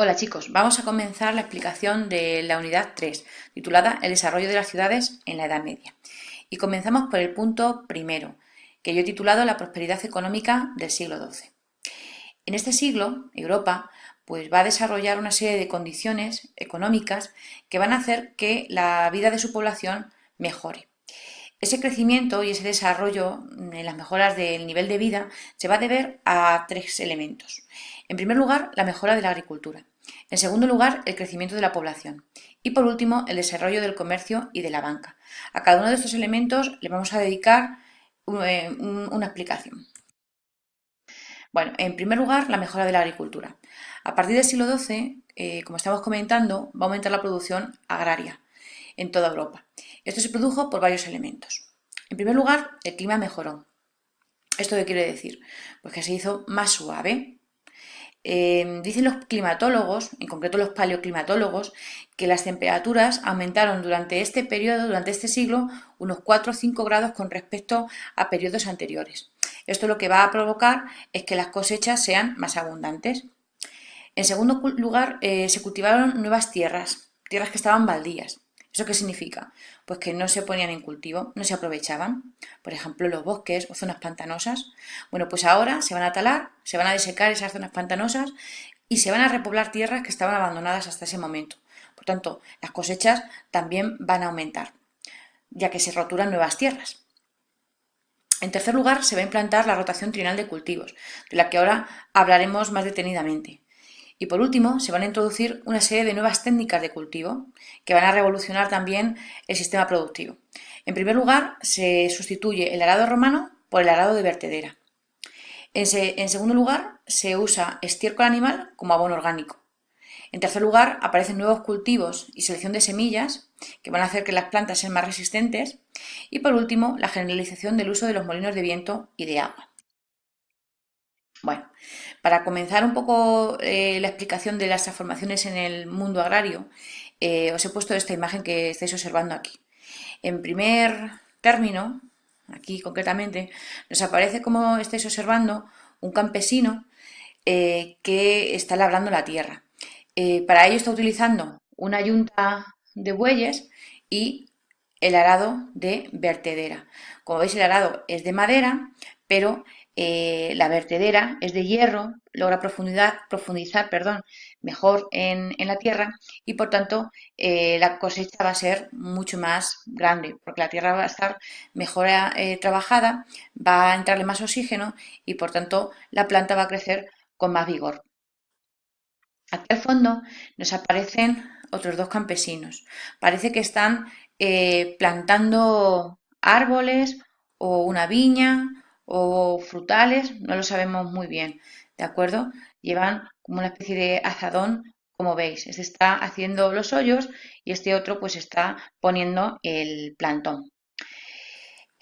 Hola chicos, vamos a comenzar la explicación de la unidad 3, titulada El desarrollo de las ciudades en la Edad Media. Y comenzamos por el punto primero, que yo he titulado La prosperidad económica del siglo XII. En este siglo, Europa pues, va a desarrollar una serie de condiciones económicas que van a hacer que la vida de su población mejore. Ese crecimiento y ese desarrollo en las mejoras del nivel de vida se va a deber a tres elementos. En primer lugar, la mejora de la agricultura. En segundo lugar, el crecimiento de la población. Y por último, el desarrollo del comercio y de la banca. A cada uno de estos elementos le vamos a dedicar una explicación. Bueno, en primer lugar, la mejora de la agricultura. A partir del siglo XII, como estamos comentando, va a aumentar la producción agraria en toda Europa. Esto se produjo por varios elementos. En primer lugar, el clima mejoró. ¿Esto qué quiere decir? Pues que se hizo más suave. Dicen los climatólogos, en concreto los paleoclimatólogos, que las temperaturas aumentaron durante este periodo, durante este siglo, unos 4 o 5 grados con respecto a periodos anteriores. Esto lo que va a provocar es que las cosechas sean más abundantes. En segundo lugar, se cultivaron nuevas tierras, tierras que estaban baldías. ¿Eso qué significa? Pues que no se ponían en cultivo, no se aprovechaban. Por ejemplo, los bosques o zonas pantanosas. Bueno, pues ahora se van a talar, se van a desecar esas zonas pantanosas y se van a repoblar tierras que estaban abandonadas hasta ese momento. Por tanto, las cosechas también van a aumentar, ya que se roturan nuevas tierras. En tercer lugar, se va a implantar la rotación trienal de cultivos, de la que ahora hablaremos más detenidamente. Y por último, se van a introducir una serie de nuevas técnicas de cultivo que van a revolucionar también el sistema productivo. En primer lugar, se sustituye el arado romano por el arado de vertedera. En segundo lugar, se usa estiércol animal como abono orgánico. En tercer lugar, aparecen nuevos cultivos y selección de semillas que van a hacer que las plantas sean más resistentes. Y por último, la generalización del uso de los molinos de viento y de agua. Bueno, para comenzar un poco la explicación de las transformaciones en el mundo agrario, os he puesto esta imagen que estáis observando aquí. En primer término, aquí concretamente, nos aparece, como estáis observando, un campesino que está labrando la tierra. Para ello está utilizando una yunta de bueyes y el arado de vertedera. Como veis, el arado es de madera, pero la vertedera es de hierro, logra profundizar mejor en la tierra y por tanto la cosecha va a ser mucho más grande porque la tierra va a estar mejor trabajada, va a entrarle más oxígeno y por tanto la planta va a crecer con más vigor. Aquí al fondo nos aparecen otros dos campesinos. Parece que están plantando árboles o una viña o frutales, no lo sabemos muy bien, ¿de acuerdo? Llevan como una especie de azadón, como veis. Este está haciendo los hoyos y este otro pues está poniendo el plantón.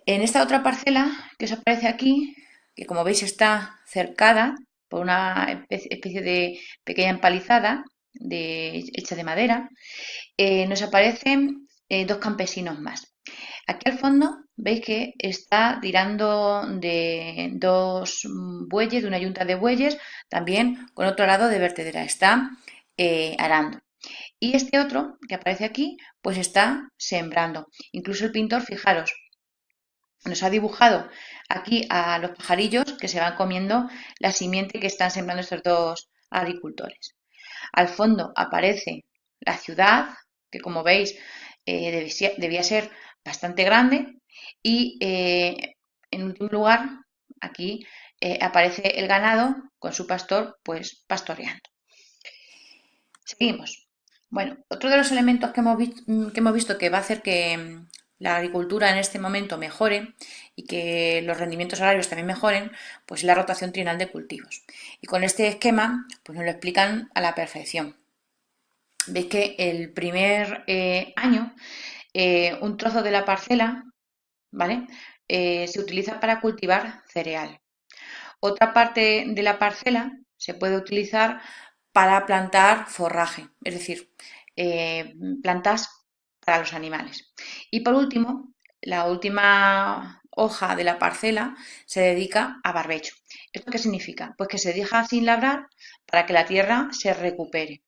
En esta otra parcela que os aparece aquí, que como veis está cercada por una especie de pequeña empalizada hecha de madera, nos aparecen dos campesinos más. Aquí al fondo veis que está tirando de dos bueyes, de una yunta de bueyes, también con otro arado de vertedera. Está arando. Y este otro que aparece aquí, pues está sembrando. Incluso el pintor, fijaros, nos ha dibujado aquí a los pajarillos que se van comiendo la simiente que están sembrando estos dos agricultores. Al fondo aparece la ciudad, que como veis debía ser bastante grande y en último lugar aquí aparece el ganado con su pastor pues pastoreando. Seguimos. Bueno, otro de los elementos que hemos visto que va a hacer que la agricultura en este momento mejore y que los rendimientos agrarios también mejoren, pues es la rotación trienal de cultivos. Y con este esquema, pues nos lo explican a la perfección. Veis que el primer año, un trozo de la parcela, ¿vale? Se utiliza para cultivar cereal. Otra parte de la parcela se puede utilizar para plantar forraje, es decir, plantas para los animales. Y por último, la última hoja de la parcela se dedica a barbecho. ¿Esto qué significa? Pues que se deja sin labrar para que la tierra se recupere.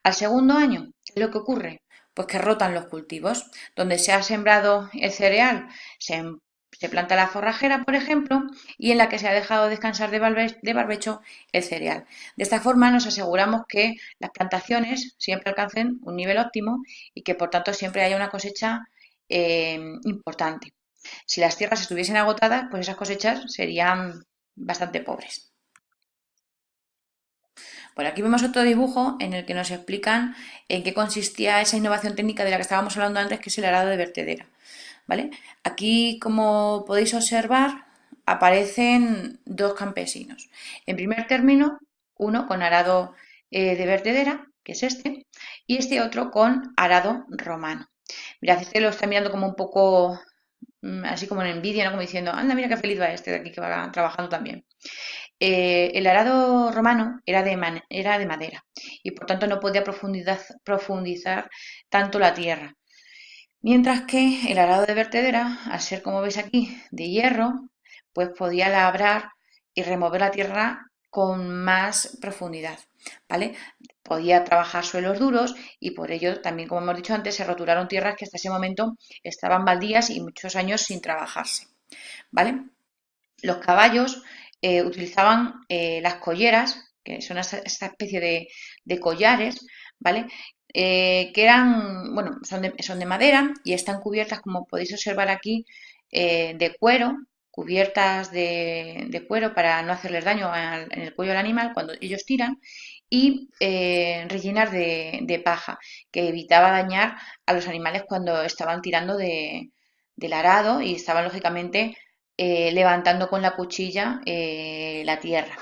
Al segundo año, ¿qué es lo que ocurre? Pues que rotan los cultivos. Donde se ha sembrado el cereal, se planta la forrajera, por ejemplo, y en la que se ha dejado descansar de barbecho el cereal. De esta forma nos aseguramos que las plantaciones siempre alcancen un nivel óptimo y que por tanto siempre haya una cosecha importante. Si las tierras estuviesen agotadas, pues esas cosechas serían bastante pobres. Por aquí vemos otro dibujo en el que nos explican en qué consistía esa innovación técnica de la que estábamos hablando antes, que es el arado de vertedera. ¿Vale? Aquí, como podéis observar, aparecen dos campesinos. En primer término, uno con arado de vertedera, que es este, y este otro con arado romano. Mirad, este lo está mirando como un poco así como en envidia, ¿no? Como diciendo, anda, mira qué feliz va este de aquí que va trabajando también. El arado romano era de madera y por tanto no podía profundizar tanto la tierra. Mientras que el arado de vertedera, al ser como veis aquí de hierro, pues podía labrar y remover la tierra con más profundidad, ¿vale? Podía trabajar suelos duros y por ello también, como hemos dicho antes, se roturaron tierras que hasta ese momento estaban baldías y muchos años sin trabajarse, ¿vale? Los caballos utilizaban las colleras, que son esta especie de collares, ¿vale? Que eran, bueno, son de madera y están cubiertas, como podéis observar aquí, de cuero, cubiertas de cuero para no hacerles daño en el cuello del animal cuando ellos tiran, y rellenas de paja, que evitaba dañar a los animales cuando estaban tirando del arado y estaban lógicamente levantando con la cuchilla la tierra.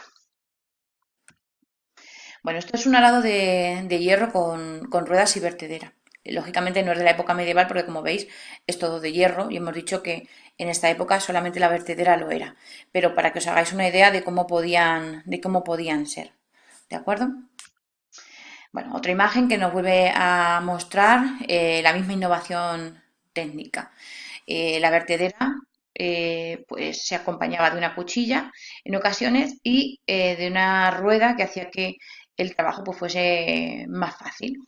Bueno, esto es un arado de hierro con ruedas y vertedera. Lógicamente no es de la época medieval porque, como veis, es todo de hierro y hemos dicho que en esta época solamente la vertedera lo era. Pero para que os hagáis una idea de cómo podían ser. ¿De acuerdo? Bueno, otra imagen que nos vuelve a mostrar la misma innovación técnica. La vertedera pues se acompañaba de una cuchilla en ocasiones y de una rueda que hacía que el trabajo pues, fuese más fácil.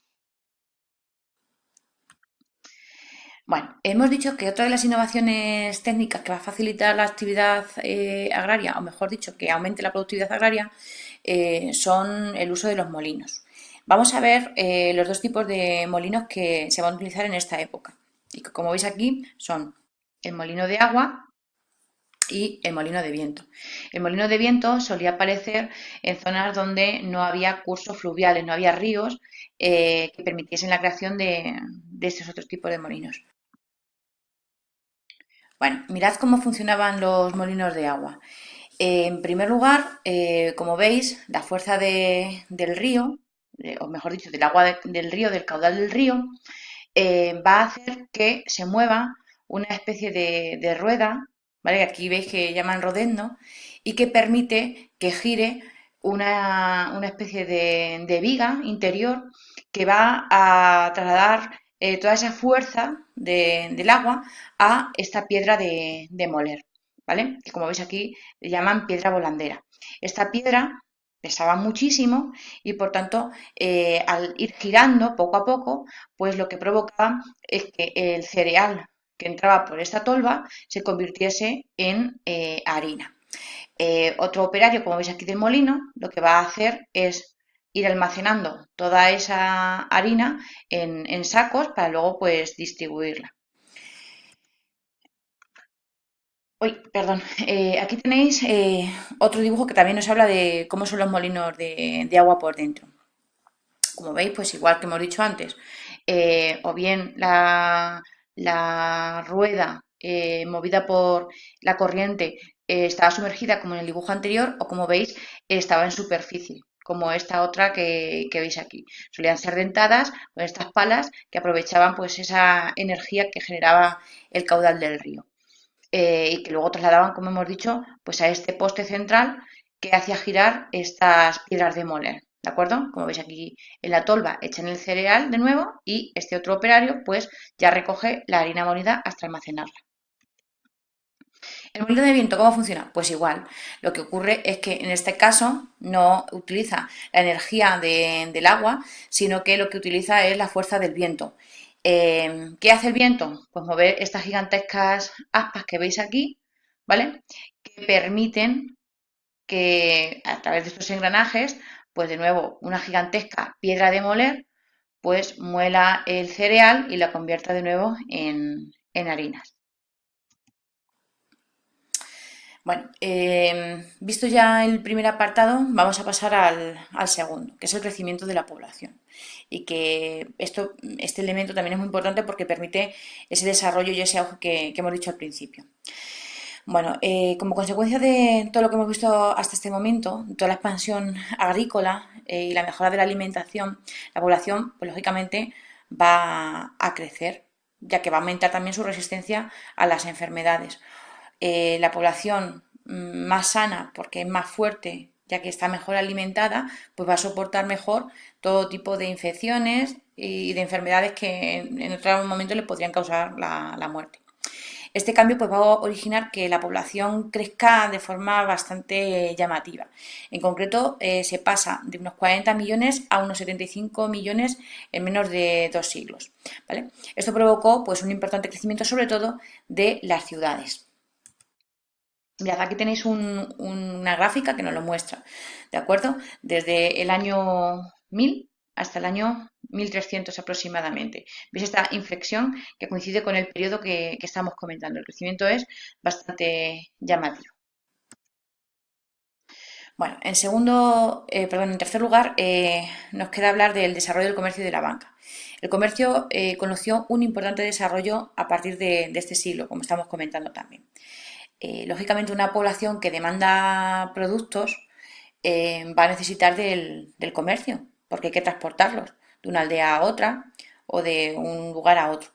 Bueno, hemos dicho que otra de las innovaciones técnicas que va a facilitar la actividad agraria, o mejor dicho, que aumente la productividad agraria, son el uso de los molinos. Vamos a ver los dos tipos de molinos que se van a utilizar en esta época. Y que, como veis aquí, son el molino de agua y el molino de viento. El molino de viento solía aparecer en zonas donde no había cursos fluviales, no había ríos que permitiesen la creación de estos otros tipos de molinos. Bueno, mirad cómo funcionaban los molinos de agua. En primer lugar, como veis, la fuerza del río, o mejor dicho, del agua del río, del caudal del río, va a hacer que se mueva una especie de rueda, ¿vale? Aquí veis que llaman rodendo, y que permite que gire una especie de viga interior que va a trasladar toda esa fuerza del agua a esta piedra de moler, ¿vale? Que, como veis aquí, le llaman piedra volandera. Esta piedra pesaba muchísimo y por tanto al ir girando poco a poco, pues lo que provocaba es que el cereal que entraba por esta tolva se convirtiese en harina. Otro operario, como veis aquí del molino, lo que va a hacer es ir almacenando toda esa harina en sacos para luego pues distribuirla. Uy, perdón. Aquí tenéis otro dibujo que también nos habla de cómo son los molinos de agua por dentro. Como veis, pues igual que hemos dicho antes, o bien la rueda movida por la corriente estaba sumergida como en el dibujo anterior, o como veis, estaba en superficie, como esta otra que veis aquí. Solían ser dentadas con estas palas que aprovechaban pues esa energía que generaba el caudal del río. Y que luego trasladaban, como hemos dicho, pues a este poste central que hacía girar estas piedras de moler, ¿de acuerdo? Como veis aquí en la tolva echan el cereal de nuevo y este otro operario pues ya recoge la harina molida hasta almacenarla. ¿El molino de viento cómo funciona? Pues igual. Lo que ocurre es que en este caso no utiliza la energía del agua, sino que lo que utiliza es la fuerza del viento. ¿Qué hace el viento? Pues mover estas gigantescas aspas que veis aquí, ¿vale? Que permiten que a través de estos engranajes, pues de nuevo, una gigantesca piedra de moler, pues muela el cereal y la convierta de nuevo en harinas. Bueno, visto ya el primer apartado, vamos a pasar al segundo, que es el crecimiento de la población. Y que este elemento también es muy importante porque permite ese desarrollo y ese auge que hemos dicho al principio. Bueno, como consecuencia de todo lo que hemos visto hasta este momento, toda la expansión agrícola y la mejora de la alimentación, la población, pues lógicamente, va a crecer, ya que va a aumentar también su resistencia a las enfermedades. La población más sana, porque es más fuerte, ya que está mejor alimentada, pues va a soportar mejor todo tipo de infecciones y de enfermedades que en otro momento le podrían causar la muerte. Este cambio pues, va a originar que la población crezca de forma bastante llamativa. En concreto, se pasa de unos 40 millones a unos 75 millones en menos de 2 siglos. ¿Vale? Esto provocó pues, un importante crecimiento, sobre todo, de las ciudades. Mirad, aquí tenéis una gráfica que nos lo muestra, ¿de acuerdo? Desde el año 1000 hasta el año 1300 aproximadamente. ¿Veis esta inflexión que coincide con el periodo que estamos comentando? El crecimiento es bastante llamativo. Bueno, en tercer lugar, nos queda hablar del desarrollo del comercio y de la banca. El comercio conoció un importante desarrollo a partir de este siglo, como estamos comentando también. Lógicamente, una población que demanda productos va a necesitar del comercio, porque hay que transportarlos de una aldea a otra o de un lugar a otro.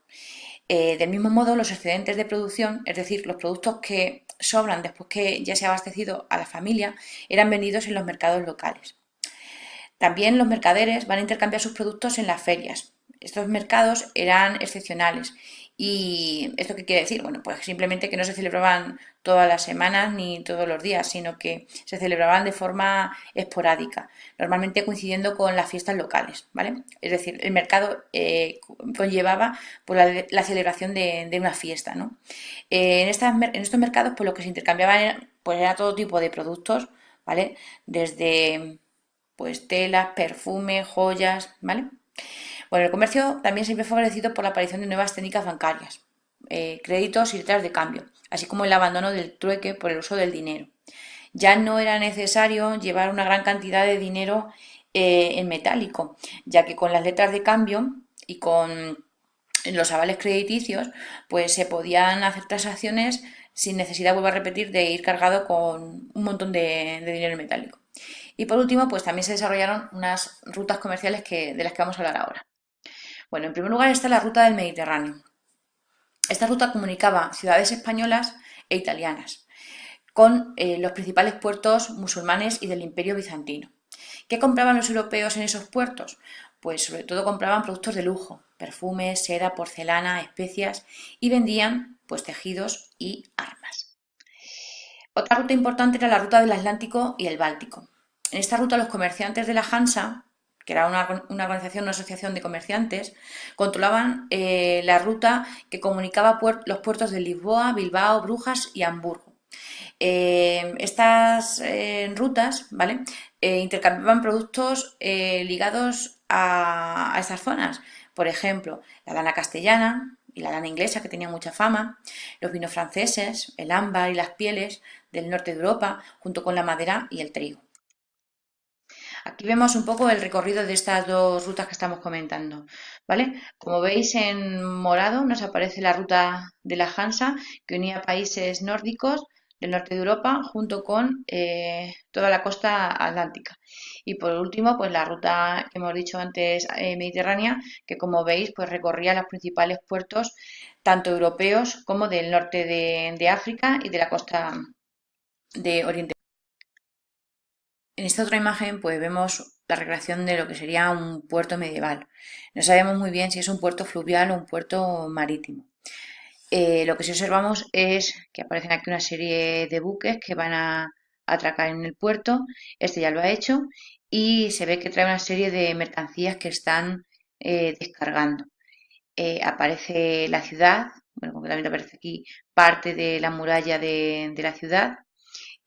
Del mismo modo, los excedentes de producción, es decir, los productos que sobran después que ya se ha abastecido a la familia, eran vendidos en los mercados locales. También los mercaderes van a intercambiar sus productos en las ferias. Estos mercados eran excepcionales. ¿Y esto qué quiere decir? Bueno, pues simplemente que no se celebraban todas las semanas ni todos los días, sino que se celebraban de forma esporádica, normalmente coincidiendo con las fiestas locales, ¿vale? Es decir, el mercado conllevaba pues, la celebración de una fiesta, ¿no? En estos mercados, pues lo que se intercambiaban pues, era todo tipo de productos, ¿vale? Desde pues telas, perfumes, joyas, ¿vale? Bueno, el comercio también se ve favorecido por la aparición de nuevas técnicas bancarias, créditos y letras de cambio, así como el abandono del trueque por el uso del dinero. Ya no era necesario llevar una gran cantidad de dinero en metálico, ya que con las letras de cambio y con los avales crediticios, pues se podían hacer transacciones sin necesidad, vuelvo a repetir, de ir cargado con un montón de dinero en metálico. Y por último, pues también se desarrollaron unas rutas comerciales de las que vamos a hablar ahora. Bueno, en primer lugar está la ruta del Mediterráneo. Esta ruta comunicaba ciudades españolas e italianas con los principales puertos musulmanes y del Imperio Bizantino. ¿Qué compraban los europeos en esos puertos? Pues sobre todo compraban productos de lujo, perfumes, seda, porcelana, especias y vendían pues tejidos y armas. Otra ruta importante era la ruta del Atlántico y el Báltico. En esta ruta los comerciantes de la Hansa, que era una organización, una asociación de comerciantes, controlaban la ruta que comunicaba los puertos de Lisboa, Bilbao, Brujas y Hamburgo. Estas rutas, ¿vale? Intercambiaban productos ligados a estas zonas. Por ejemplo, la lana castellana y la lana inglesa, que tenía mucha fama, los vinos franceses, el ámbar y las pieles del norte de Europa, junto con la madera y el trigo. Aquí vemos un poco el recorrido de estas dos rutas que estamos comentando, ¿vale? Como veis en morado nos aparece la ruta de la Hansa que unía países nórdicos del norte de Europa junto con toda la costa atlántica. Y por último, pues la ruta que hemos dicho antes mediterránea, que como veis, pues recorría los principales puertos tanto europeos como del norte de África y de la costa de Oriente. En esta otra imagen pues vemos la recreación de lo que sería un puerto medieval. No sabemos muy bien si es un puerto fluvial o un puerto marítimo. Lo que sí observamos es que aparecen aquí una serie de buques que van a atracar en el puerto. Este ya lo ha hecho y se ve que trae una serie de mercancías que están descargando. Aparece la ciudad, bueno, concretamente aparece aquí parte de la muralla de la ciudad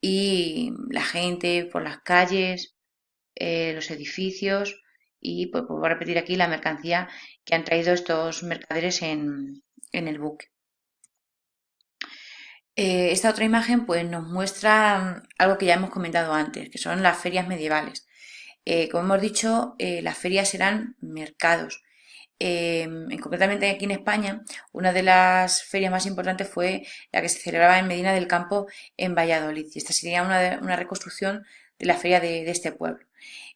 y la gente por las calles, los edificios y pues vuelvo a repetir aquí la mercancía que han traído estos mercaderes en el buque. Esta otra imagen pues nos muestra algo que ya hemos comentado antes, que son las ferias medievales. Como hemos dicho, las ferias eran mercados. Concretamente aquí en España, una de las ferias más importantes fue la que se celebraba en Medina del Campo, en Valladolid. Y esta sería una reconstrucción de la feria de este pueblo.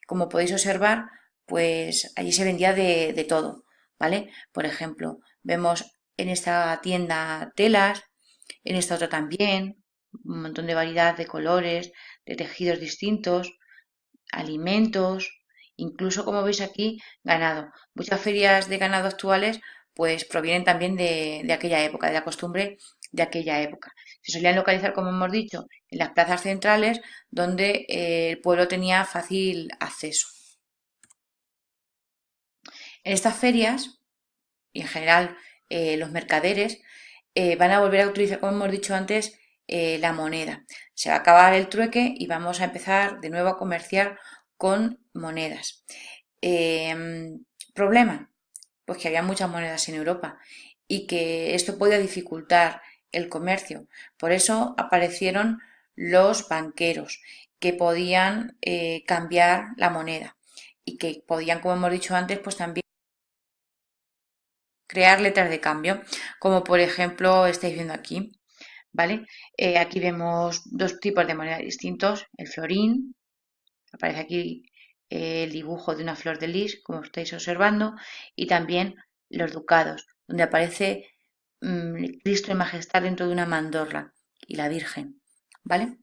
Como podéis observar, pues allí se vendía de todo, ¿vale? Por ejemplo, vemos en esta tienda telas, en esta otra también, un montón de variedad de colores, de tejidos distintos, alimentos, incluso como veis aquí, ganado. Muchas ferias de ganado actuales pues provienen también de aquella época, de la costumbre de aquella época. Se solían localizar, como hemos dicho, en las plazas centrales donde el pueblo tenía fácil acceso. En estas ferias, y en general los mercaderes, van a volver a utilizar, como hemos dicho antes, la moneda. Se va a acabar el trueque y vamos a empezar de nuevo a comerciar con monedas. ¿Problema? Pues que había muchas monedas en Europa y que esto podía dificultar el comercio. Por eso aparecieron los banqueros que podían cambiar la moneda y que podían, como hemos dicho antes, pues también crear letras de cambio, como por ejemplo estáis viendo aquí, ¿vale? Aquí vemos dos tipos de monedas distintos, el florín, aparece aquí el dibujo de una flor de lis, como estáis observando, y también los ducados, donde aparece Cristo en majestad dentro de una mandorla y la Virgen, ¿vale?